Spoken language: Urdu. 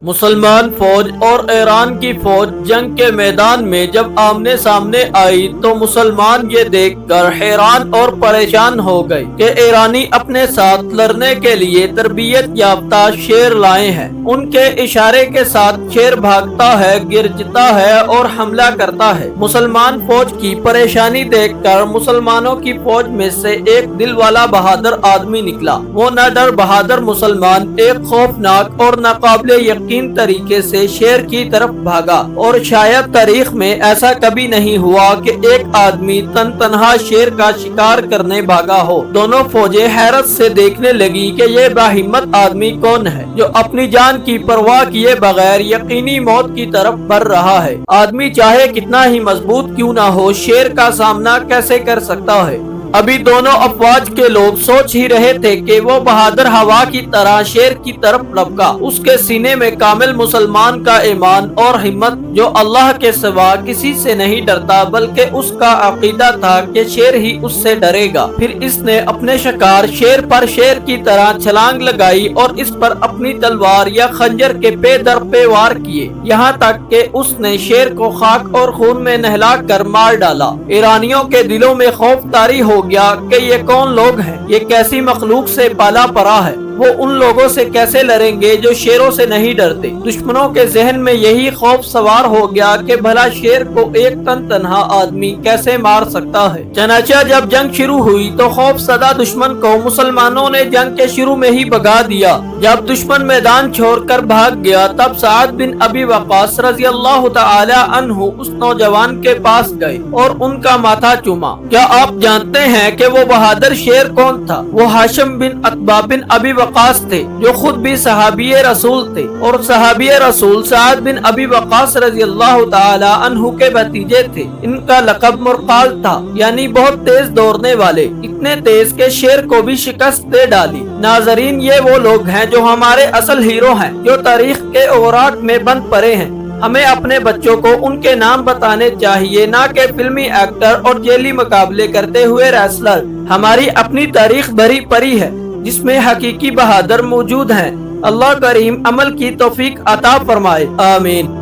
مسلمان فوج اور ایران کی فوج جنگ کے میدان میں جب آمنے سامنے آئی تو مسلمان یہ دیکھ کر حیران اور پریشان ہو گئے کہ ایرانی اپنے ساتھ لڑنے کے لیے تربیت یافتہ شیر لائے ہیں۔ ان کے اشارے کے ساتھ شیر بھاگتا ہے، گرجتا ہے اور حملہ کرتا ہے۔ مسلمان فوج کی پریشانی دیکھ کر مسلمانوں کی فوج میں سے ایک دل والا بہادر آدمی نکلا۔ وہ نہ ڈر بہادر مسلمان ایک خوفناک اور ناقابل یقین طریقے سے شیر کی طرف بھاگا، اور شاید تاریخ میں ایسا کبھی نہیں ہوا کہ ایک آدمی تنہا شیر کا شکار کرنے بھاگا ہو۔ دونوں فوجیں حیرت سے دیکھنے لگی کہ یہ باہمت آدمی کون ہے جو اپنی جان کی پرواہ کیے بغیر یقینی موت کی طرف بڑھ رہا ہے۔ آدمی چاہے کتنا ہی مضبوط کیوں نہ ہو، شیر کا سامنا کیسے کر سکتا ہے؟ ابھی دونوں افواج کے لوگ سوچ ہی رہے تھے کہ وہ بہادر ہوا کی طرح شیر کی طرف لپکا۔ اس کے سینے میں کامل مسلمان کا ایمان اور ہمت، جو اللہ کے سوا کسی سے نہیں ڈرتا، بلکہ اس کا عقیدہ تھا کہ شیر ہی اس سے ڈرے گا۔ پھر اس نے اپنے شکار شیر پر شیر کی طرح چھلانگ لگائی اور اس پر اپنی تلوار یا خنجر کے پے در پے وار کیے، یہاں تک کہ اس نے شیر کو خاک اور خون میں نہلا کر مار ڈالا۔ ایرانیوں کے دلوں میں خوف طاری ہو گیا کہ یہ کون لوگ ہیں، یہ کیسی مخلوق سے پالا پڑا ہے، وہ ان لوگوں سے کیسے لڑیں گے جو شیروں سے نہیں ڈرتے۔ دشمنوں کے ذہن میں یہی خوف سوار ہو گیا کہ بھلا شیر کو ایک تنہا آدمی کیسے مار سکتا ہے۔ چنانچہ جب جنگ شروع ہوئی تو خوف زدہ دشمن کو مسلمانوں نے جنگ کے شروع میں ہی بھگا دیا۔ جب دشمن میدان چھوڑ کر بھاگ گیا تب سعد بن ابی وقاص رضی اللہ تعالی عنہ اس نوجوان کے پاس گئے اور ان کا ماتھا چوما۔ کیا آپ جانتے ہیں کہ وہ بہادر شیر کون تھا؟ وہ ہاشم بن عتبہ بن ابی وقاص تھے، جو خود بھی صحابی رسول تھے، اور صحابی رسول سعد بن ابی وقاص رضی اللہ تعالی عنہ کے بھتیجے تھے۔ ان کا لقب مرقال تھا، یعنی بہت تیز دوڑنے والے، اتنے تیز کہ شیر کو بھی شکست دے ڈالی۔ ناظرین، یہ وہ لوگ ہیں جو ہمارے اصل ہیرو ہیں، جو تاریخ کے اوراق میں بند پڑے ہیں۔ ہمیں اپنے بچوں کو ان کے نام بتانے چاہیے، نہ کہ فلمی ایکٹر اور جیلی مقابلے کرتے ہوئے ریسلر۔ ہماری اپنی تاریخ بھری پڑی ہے جس میں حقیقی بہادر موجود ہیں۔ اللہ کریم عمل کی توفیق عطا فرمائے، آمین۔